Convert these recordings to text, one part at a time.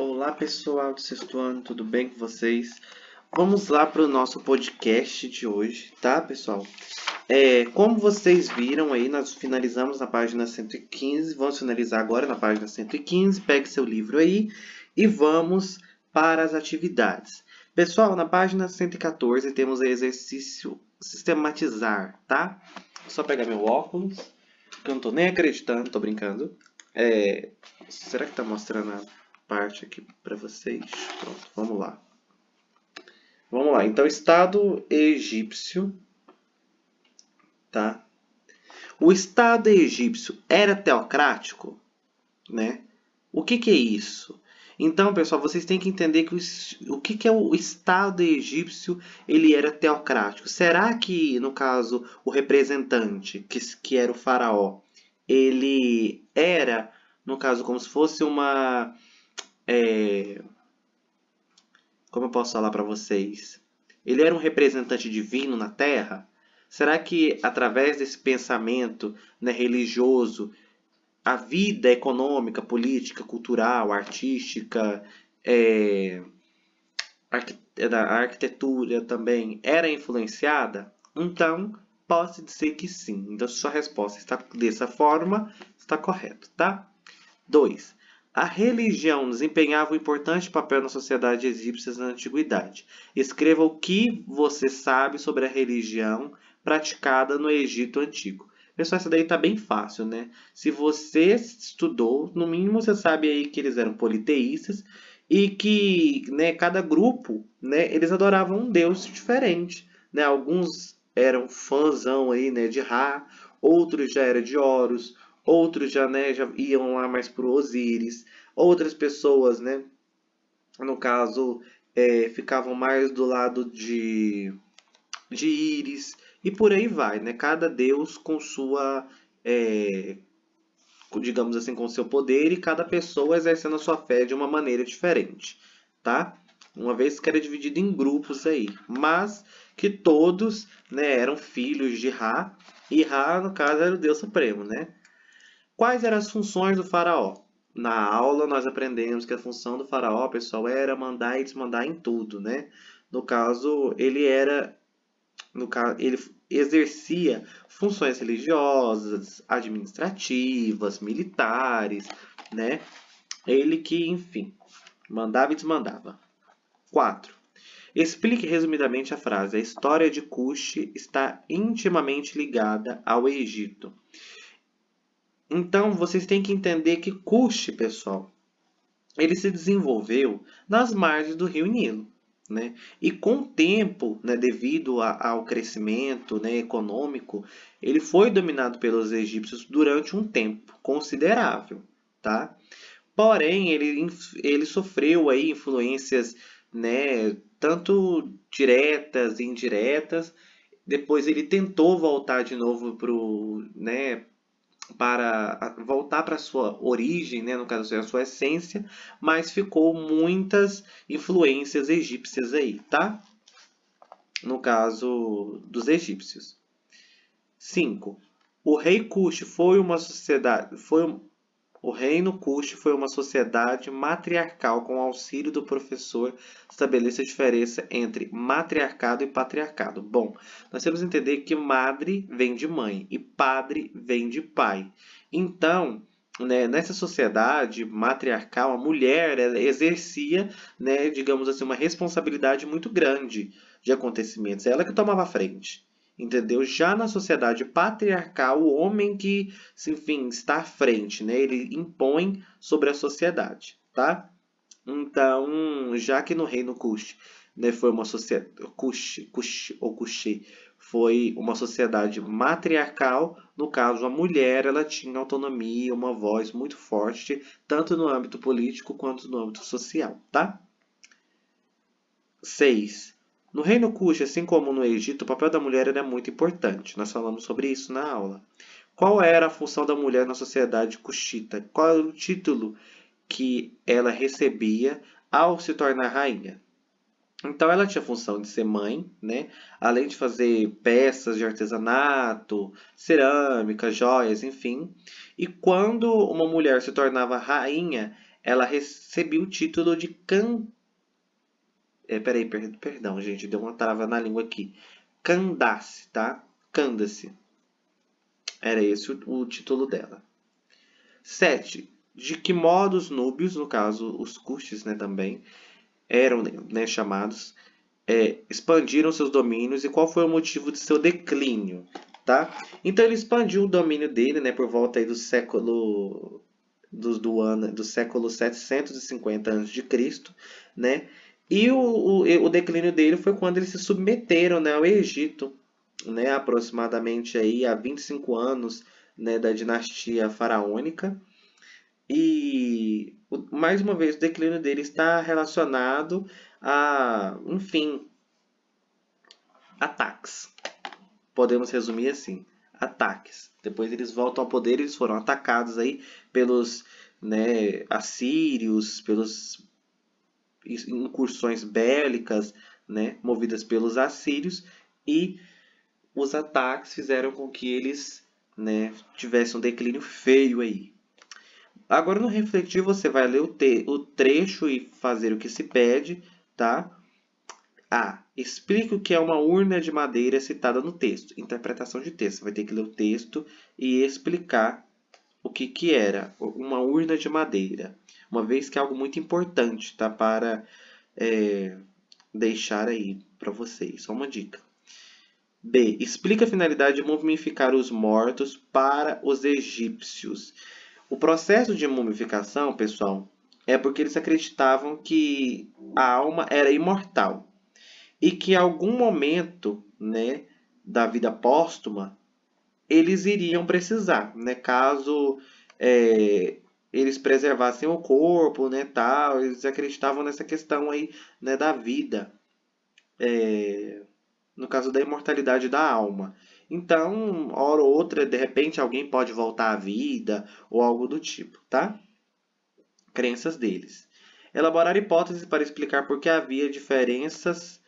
Olá pessoal do sexto ano, tudo bem com vocês? Vamos lá para o nosso podcast de hoje, tá pessoal? Como vocês viram aí, nós finalizamos na página 115, vamos finalizar agora na página 115, pegue seu livro aí e vamos para as atividades. Pessoal, na página 114 temos o exercício sistematizar, tá? Só pegar meu óculos, que eu não tô nem acreditando, tô brincando. Será que tá mostrando a parte aqui para vocês? Pronto, vamos lá. Vamos lá. Então, Estado egípcio, tá? O Estado egípcio era teocrático, né? O que é isso? Então, pessoal, vocês têm que entender que o que é o Estado egípcio, ele era teocrático. Será que, no caso, o representante, que era o faraó, ele era, no caso, como se fosse uma... como eu posso falar para vocês? Ele era um representante divino na Terra? Será que, através desse pensamento, né, religioso, a vida econômica, política, cultural, artística, a arquitetura também era influenciada? Então, posso dizer que sim. Então, se sua resposta está dessa forma, está correto, tá? 2. A religião desempenhava um importante papel na sociedade egípcia na antiguidade. Escreva o que você sabe sobre a religião praticada no Egito Antigo. Pessoal, essa daí está bem fácil, né? Se você estudou, no mínimo você sabe aí que eles eram politeístas e que, né, cada grupo, né, eles adoravam um deus diferente, né? Alguns eram fãzão aí, né, de Ra, outros já eram de Horus, outros já, né, já iam lá mais pro Osíris, outras pessoas, né, no caso, ficavam mais do lado de Íris, e por aí vai, né? Cada deus com sua, digamos assim, com seu poder e cada pessoa exercendo a sua fé de uma maneira diferente, tá? Uma vez que era dividido em grupos aí, mas que todos, né, eram filhos de Ra, e Ra, no caso, era o Deus Supremo, né? Quais eram as funções do faraó? Na aula nós aprendemos que a função do faraó, pessoal, era mandar e desmandar em tudo, né? No caso, ele exercia funções religiosas, administrativas, militares, né? Ele que, enfim, mandava e desmandava. 4. Explique resumidamente a frase: a história de Cush está intimamente ligada ao Egito. Então, vocês têm que entender que Cush, pessoal, ele se desenvolveu nas margens do rio Nilo, né? E com o tempo, né, devido ao crescimento, né, econômico, ele foi dominado pelos egípcios durante um tempo considerável, tá? Porém, ele sofreu aí influências, né, tanto diretas e indiretas. Depois ele tentou voltar de novo né, para voltar para a sua origem, né, no caso a sua essência, mas ficou muitas influências egípcias aí, tá? No caso dos egípcios. 5. O rei Kush foi uma sociedade, o reino Kush foi uma sociedade matriarcal com auxílio do professor estabelece a diferença entre matriarcado e patriarcado. Bom, nós temos que entender que madre vem de mãe e padre vem de pai. Então, né, nessa sociedade matriarcal, a mulher ela exercia, né, digamos assim, uma responsabilidade muito grande de acontecimentos. Ela que tomava a frente. Entendeu? Já na sociedade patriarcal, o homem que, enfim, está à frente, né? Ele impõe sobre a sociedade, tá? Então, já que no reino Kush, né, foi uma sociedade Kushi foi uma sociedade matriarcal, no caso a mulher, ela tinha autonomia, uma voz muito forte, tanto no âmbito político quanto no âmbito social, tá? 6. No reino Kush, assim como no Egito, o papel da mulher era muito importante. Nós falamos sobre isso na aula. Qual era a função da mulher na sociedade cushita? Qual era o título que ela recebia ao se tornar rainha? Então ela tinha a função de ser mãe, né? Além de fazer peças de artesanato, cerâmica, joias, enfim. E quando uma mulher se tornava rainha, ela recebia o título de perdão, gente, deu uma trava na língua aqui. Candace, tá? Candace. Era esse o título dela. 7. De que modo os núbios, no caso os custes, né, também, eram, né, chamados, expandiram seus domínios e qual foi o motivo de seu declínio, tá? Então ele expandiu o domínio dele, né, por volta aí do século do século 750 a.C., né? E o declínio dele foi quando eles se submeteram, né, ao Egito, né, aproximadamente aí há 25 anos, né, da dinastia faraônica. E mais uma vez o declínio dele está relacionado a, enfim, ataques. Podemos resumir assim, ataques. Depois eles voltam ao poder, eles foram atacados aí pelos, né, assírios, pelas incursões bélicas, né, movidas pelos assírios, e os ataques fizeram com que eles, né, tivessem um declínio feio aí. Agora no refletir você vai ler o trecho e fazer o que se pede, tá? A. Explique o que é uma urna de madeira citada no texto. Interpretação de texto. Você vai ter que ler o texto e explicar o que era uma urna de madeira. Uma vez que é algo muito importante, tá? Para deixar aí para vocês. Só uma dica. B. Explica a finalidade de mumificar os mortos para os egípcios. O processo de mumificação, pessoal, é porque eles acreditavam que a alma era imortal e que em algum momento, né, da vida póstuma eles iriam precisar, né, caso eles preservassem o corpo, né, tal, eles acreditavam nessa questão aí, né, da vida, no caso da imortalidade da alma. Então, hora ou outra, de repente, alguém pode voltar à vida ou algo do tipo, tá? Crenças deles. Elaborar hipóteses para explicar por que havia diferenças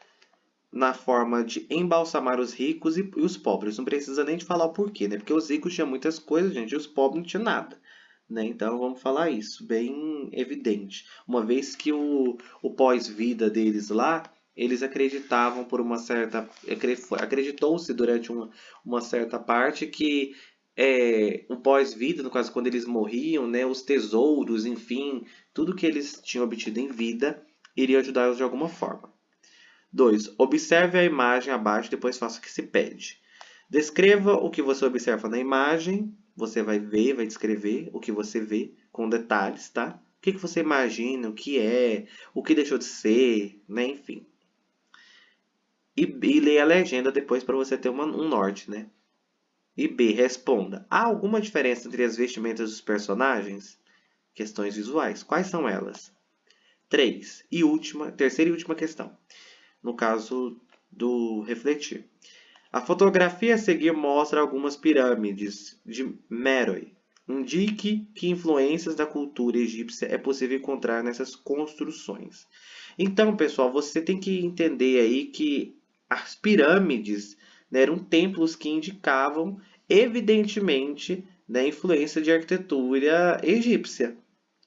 na forma de embalsamar os ricos e os pobres. Não precisa nem de falar o porquê, né? Porque os ricos tinham muitas coisas, gente, e os pobres não tinham nada. Né? Então vamos falar isso, bem evidente. Uma vez que o pós-vida deles lá, eles acreditavam por uma certa. Acreditou-se durante uma certa parte que o pós-vida, no caso, quando eles morriam, né, os tesouros, enfim, tudo que eles tinham obtido em vida, iria ajudá-los de alguma forma. 2. Observe a imagem abaixo, depois faça o que se pede. Descreva o que você observa na imagem. Você vai ver, vai descrever o que você vê com detalhes, tá? O que você imagina, o que é, o que deixou de ser, né? Enfim. E leia a legenda depois para você ter um norte, né? E B. Responda. Há alguma diferença entre as vestimentas dos personagens? Questões visuais. Quais são elas? 3. Terceira e última questão. No caso do refletir. A fotografia a seguir mostra algumas pirâmides de Meroe. Indique que influências da cultura egípcia é possível encontrar nessas construções. Então, pessoal, você tem que entender aí que as pirâmides, né, eram templos que indicavam, evidentemente, né, influência de arquitetura egípcia,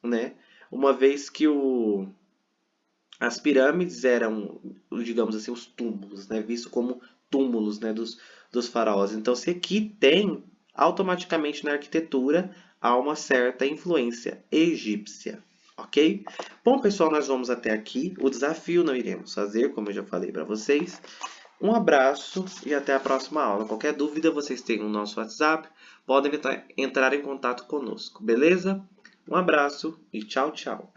né? Uma vez que as pirâmides eram, digamos assim, os túmulos, né, visto como túmulos, né, dos faraós. Então, se aqui tem, automaticamente na arquitetura há uma certa influência egípcia, ok? Bom, pessoal, nós vamos até aqui. O desafio não iremos fazer, como eu já falei para vocês. Um abraço e até a próxima aula. Qualquer dúvida, vocês têm o nosso WhatsApp, podem entrar em contato conosco, beleza? Um abraço e tchau, tchau.